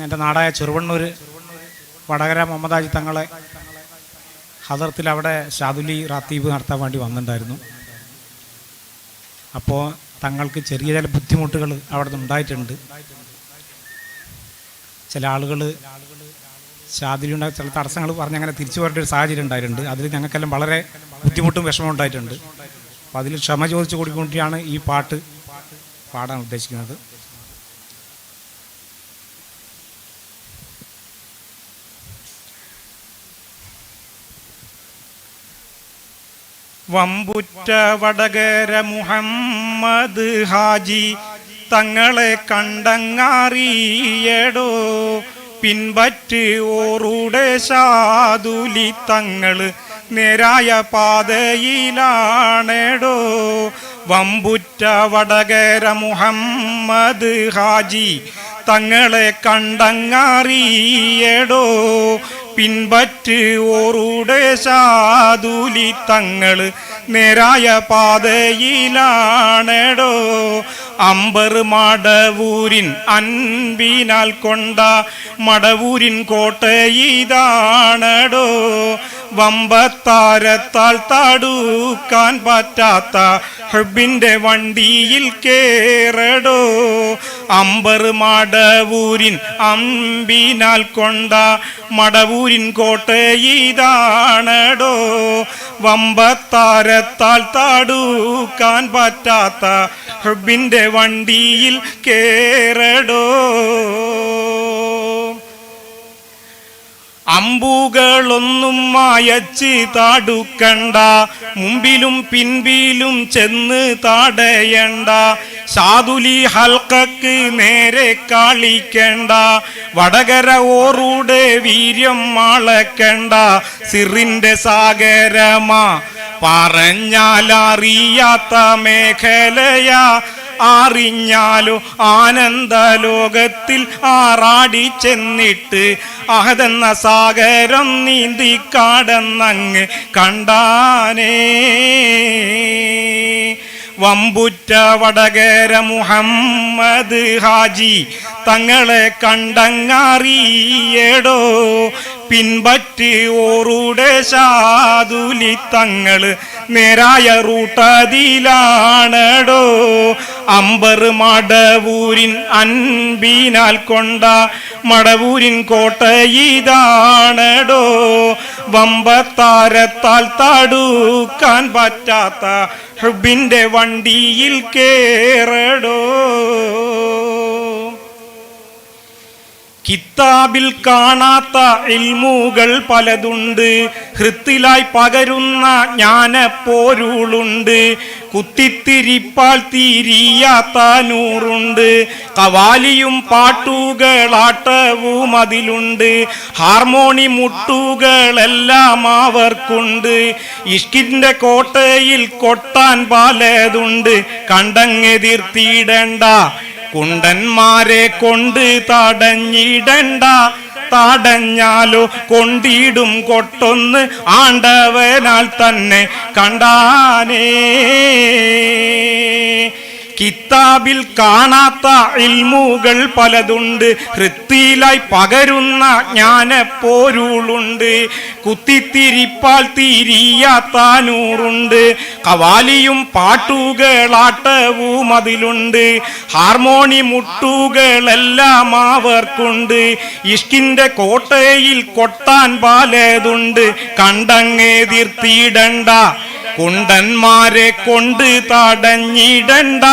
എൻ്റെ നാടായ ചെറുവണ്ണൂർ വടകര മുഹമ്മദാജി തങ്ങളെ ഹദറത്തിൽ അവിടെ ഷാദുലി റാത്തീബ് നടത്താൻ വേണ്ടി വന്നിട്ടുണ്ടായിരുന്നു. അപ്പോൾ തങ്ങൾക്ക് ചെറിയ ചില ബുദ്ധിമുട്ടുകൾ അവിടെ ഉണ്ടായിട്ടുണ്ട്. ചില ആളുകൾ ഷാദുലിയുടെ ചില തടസ്സങ്ങൾ പറഞ്ഞ് അങ്ങനെ തിരിച്ചു പോരേണ്ട ഒരു സാഹചര്യം ഉണ്ടായിട്ടുണ്ട്. അതിൽ ഞങ്ങൾക്കെല്ലാം വളരെ ബുദ്ധിമുട്ടും വിഷമം ഉണ്ടായിട്ടുണ്ട്. അപ്പോൾ അതിൽ ക്ഷമ ചോദിച്ചു കൂടിക്കൊണ്ടിട്ടാണ് ഈ പാട്ട് പാടാൻ ഉദ്ദേശിക്കുന്നത്. വമ്പുറ്റ വടകര മുഹമ്മദ് ഹാജി തങ്ങളെ കണ്ടങ്ങാറിയടോ, പിൻപറ്റ് ഓറുടെ ഷാദുലി തങ്ങൾ നേരായ പാതയിലാണെടോ. വമ്പുറ്റ വടകര മുഹമ്മദ് ഹാജി തങ്ങളെ കണ്ടങ്ങാറിയടോ, പിൻപറ്റ് ഓറുടെ ഷാദുലി തങ്ങൾ നേരായ പാതയിലാണെടോ. അമ്പർ മടവൂരിൻ അൻപിനാൽ കൊണ്ട മടവൂരിൻ കോട്ടയിതാണെടോ. വമ്പത്താരത്താൽ തടുക്കാൻ പറ്റാത്ത ഹബ്ബിൻ്റെ വണ്ടിയിൽ കേറടോ. അമ്പർ മടവൂരിൻ അമ്പിനാൽ കൊണ്ട മടവൂരിൻ കോട്ടയിതാണെടോ. വമ്പത്താരത്താൽ തടുക്കാൻ പറ്റാത്ത ഹബ്ബിൻ്റെ വണ്ടിയിൽ കേറടോ. അമ്പുകളൊന്നും മായച്ച് താടുക്കണ്ട, മുമ്പിലും പിൻപിലും ചെന്ന് താടയണ്ട. ഷാദുലി ഹൽക്കക്ക് നേരെ കളിക്കണ്ട, വടകര ഓറുടെ വീര്യം മാളക്കണ്ട. സിറിന്റെ സാഗരമാ പറഞ്ഞാലറിയാത്ത മേഖലയാ, അറിഞ്ഞാലോ ആനന്ദലോകത്തിൽ ആറാടി ചെന്നിട്ട് അഹതെന്ന സാഗരം നീന്തി കാടന്നങ്ങ് കണ്ടാനേ. വമ്പുറ്റ വടകര മുഹമ്മദ് ഹാജി തങ്ങളെ കണ്ടങ്ങാറിയടോ, പിൻപറ്റ് ഓറുടെ ഷാദുലി തങ്ങൾ നേരായ റൂട്ടതിലാണെടോ. അമ്പർ മടവൂരിൻ അൻപിനാൽ കൊണ്ട മടവൂരിൻ കോട്ടയിതാണെടോ. വമ്പത്താരത്താൽ തടുക്കാൻ പറ്റാത്ത ഹബ്ബിൻ്റെ വണ്ടിയിൽ കേറടോ. കിതാബിൽ കാണാത്ത ഇൽമുകൾ പലതുണ്ട്, ഹൃത്തിലായി പകരുന്ന ജ്ഞാനപ്പോരുളുണ്ട്. കുത്തിത്തിരിപ്പാൽ തീരിയാത്ത നൂറുണ്ട്, കവാലിയും പാട്ടുകളാട്ടവും അതിലുണ്ട്. ഹാർമോണി മുട്ടുകളെല്ലാം അവർക്കുണ്ട്. ഇഷ്കിന്റെ കോട്ടയിൽ കൊട്ടാൻ പലതുണ്ട്, കണ്ടങ്ങെതിർത്തിടണ്ട. കുണ്ടന്മാരെ കൊണ്ട് തടഞ്ഞിടണ്ട, തടഞ്ഞാലോ കൊണ്ടിടും കൊട്ടൊന്ന് ആണ്ടവനാൽ തന്നെ കണ്ടാനേ. കിതാബിൽ കാണാത്ത ഇൽമുകൾ പലതുണ്ട്, ഹൃത്തിലായി പകരുന്ന ജ്ഞാനപ്പോരുളുണ്ട്. കുത്തിത്തിരിപ്പാൽ തീരിയാത്ത നൂറുണ്ട്, കവാലിയും പാട്ടുകളാട്ടവും അതിലുണ്ട്. ഹാർമോണി മുട്ടുകളെല്ലാം അവർക്കുണ്ട്. ഇഷ്കിന്റെ കോട്ടയിൽ കൊട്ടാൻ പലതുണ്ട്, കണ്ടങ്ങെതിർത്തിടണ്ട. കുണ്ടന്മാരെ കൊണ്ട് തടഞ്ഞിടണ്ട,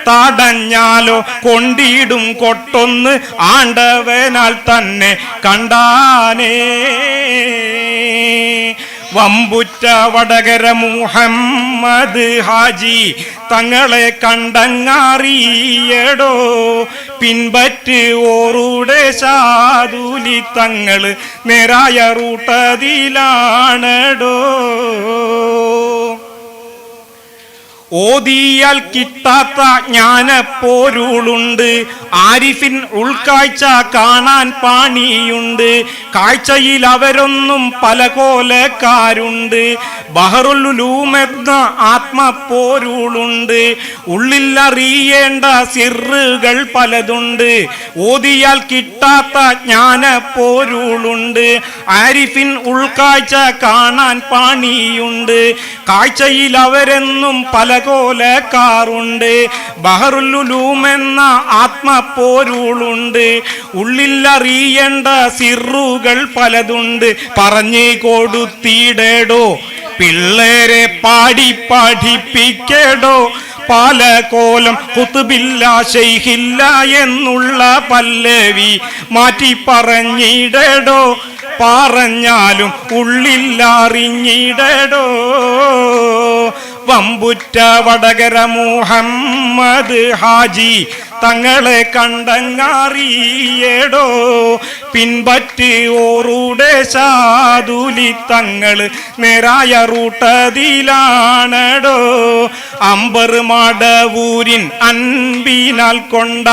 തടഞ്ഞാലോ കൊണ്ടിടും കൊട്ടൊന്ന് ആണ്ടവനാൽ തന്നെ കണ്ടാനേ. വമ്പുറ്റ വടകര മുഹമ്മദ് ഹാജി തങ്ങളെ കണ്ടങ്ങാറിയടോ, പിൻപറ്റ് ഓറുടെ ഷാദുലി തങ്ങൾ നേരായ റൂട്ടതിലാണെടോ. ഓതിയാൽ കിട്ടാത്ത ജ്ഞാനപ്പോരുളുണ്ട്, ആരിഫിൻ ഉൾക്കാഴ്ച കാണാൻ പാണിയുണ്ട്. കാഴ്ചയിൽ അവരൊന്നും പല കോലക്കാരുണ്ട്, ബഹറുൽ ഉലൂമെന്ന ആത്മപ്പോരുളുണ്ട്. ഉള്ളിൽ അറിയേണ്ട സിറുകൾ പലതുണ്ട്, ഓതിയാൽ കിട്ടാത്ത ജ്ഞാനപ്പോരുളുണ്ട്. ആരിഫിൻ ഉൾക്കാഴ്ച കാണാൻ പാണിയുണ്ട്, കാഴ്ചയിൽ അവരെന്നും പല കോലക്കാറുണ്ട്. ബഹറുൽ ഉലൂം എന്ന ആത്മപ്പോരുളുണ്ട്, ഉള്ളിൽ അറിയേണ്ട സിറുകൾ പലതുണ്ട്. പറഞ്ഞു കൊടുത്തിടടോ പിള്ളേരെ പാടി പഠിപ്പിക്കടോ, പല കോലം കുത്തുബില്ല ശൈഖില്ല എന്നുള്ള പല്ലവി മാറ്റി പറഞ്ഞിടടോ, പറഞ്ഞാലും ഉള്ളിലറിഞ്ഞിടടോ. വമ്പുറ്റ വടകര മുഹമ്മദ് ഹാജി തങ്ങളെ കണ്ടങ്ങാറിയേടോ, പിൻപറ്റ് ഓറുടെ ശാദുലി തങ്ങൾ നേരായ റൂട്ടതിലാണടോ. അമ്പർ മടവൂരിൻ അൻപിനാൽ കൊണ്ട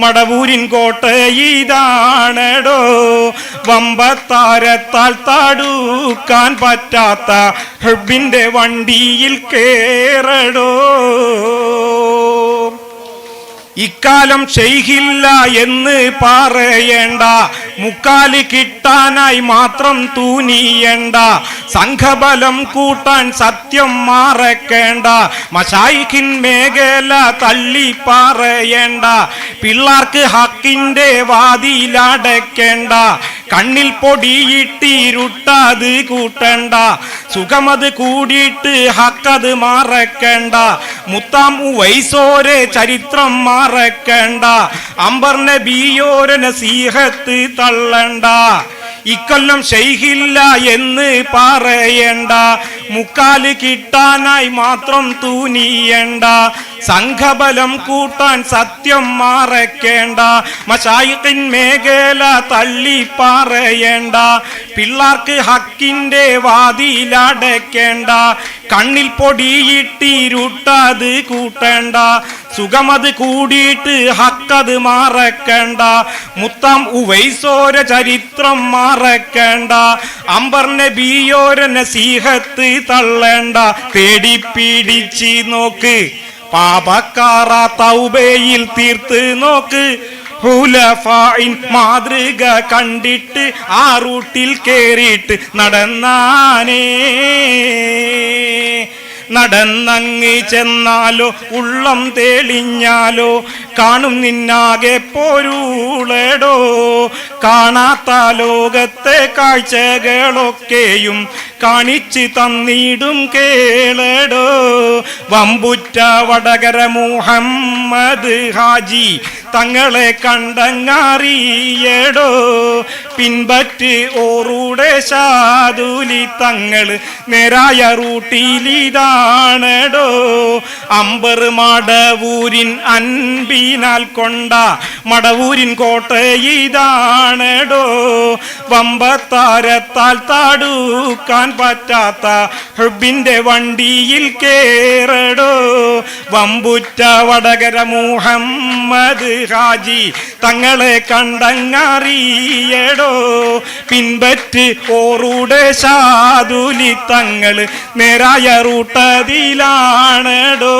മടവൂരിൻ കോട്ടയിതാണടോ. വമ്പത്താരത്താൽ തടുക്കാൻ പറ്റാത്ത ഹബ്ബിന്റെ വണ്ടിയിൽ കേറടോ. ഇക്കാലം ശൈഖില്ല എന്ന് പറയേണ്ട, മുക്കാല് കിട്ടാനായി മാത്രം തൂനിയേണ്ട. സംഘബലം കൂട്ടാൻ സത്യം മറക്കേണ്ട, മശായിഖിൻ മേഖല തള്ളി പറയേണ്ട. പിള്ളാർക്ക് ഹക്കിന്റെ വാതിലടക്കേണ്ട, കണ്ണിൽ പൊടിയിട്ടിരുട്ടത് കൂട്ടണ്ട. സുഖമത് കൂടിയിട്ട് ഹക്കത് മറക്കേണ്ട, മുത്താം ഉവൈസോരെ ചരിത്രം മറക്കേണ്ട. അംബർ നബിയോരെ നസീഹത്ത് തള്ളണ്ട, ഇക്കൊല്ലം ശൈഖില്ല എന്ന് പറയേണ്ട. മുക്കാല് കിട്ടാനായി മാത്രം തൂനിയേണ്ട, സംഘബലം കൂട്ടാൻ സത്യം മറക്കേണ്ട. മശായിഖിൻ മേഖല തള്ളി പറയേണ്ട, പിള്ളാർക്ക് ഹക്കിന്റെ വാതിലടക്കേണ്ട. കണ്ണിൽ പൊടിയിട്ടിരുട്ടത് കൂട്ടേണ്ട, സുഖമത് കൂടിയിട്ട് ഹക്കത് മറക്കേണ്ട. മുത്താം ഉവൈസോര ചരിത്രം മറക്കേണ്ട, അംബർ നബിയോര നസീഹത്ത് തള്ളേണ്ട. തേടിപ്പിടിച്ച് നോക്ക്, പാപക്കാറ തൗബയിൽ തീർത്ത് നോക്ക്. ഹുലഫായിൻ മാതൃക കണ്ടിട്ട് ആ റൂട്ടിൽ കേറിയിട്ട് നടന്നാനേ. നടന്നങ്ങ് ചെന്നാലോ ഉള്ളം തെളിഞ്ഞാലോ, കാണും നിന്നാകെ പോരൂളടോ. കാണാത്ത ലോകത്തെ കാഴ്ചകളൊക്കെയും കാണിച്ച് തന്നിടും കേളടോ. വമ്പുറ്റ വടകര മുഹമ്മദ് ഹാജി തങ്ങളെ കണ്ടങ്ങാറിയടോ, പിൻപറ്റ് ഓറുടെ ശാദുലി തങ്ങൾ നേരായ റൂട്ടിലിതാണടോ. അമ്പർ മടവൂരിൻ അൻപിനാൽ കൊണ്ട മടവൂരിൻ കോട്ടയിതാണടോ. വമ്പത്താരത്താൽ തടുക്കാൻ പറ്റാത്ത ഹബ്ബിന്റെ വണ്ടിയിൽ കേറടോ. വമ്പുറ്റ വടകര മുഹമ്മദ് ഹാജി തങ്ങളെ കണ്ടങ്ങറിയടോ, പിൻപറ്റ് ഓറുടെ ശാദുലി തങ്ങൾ നേരായ റൂട്ടതിലാണടോ.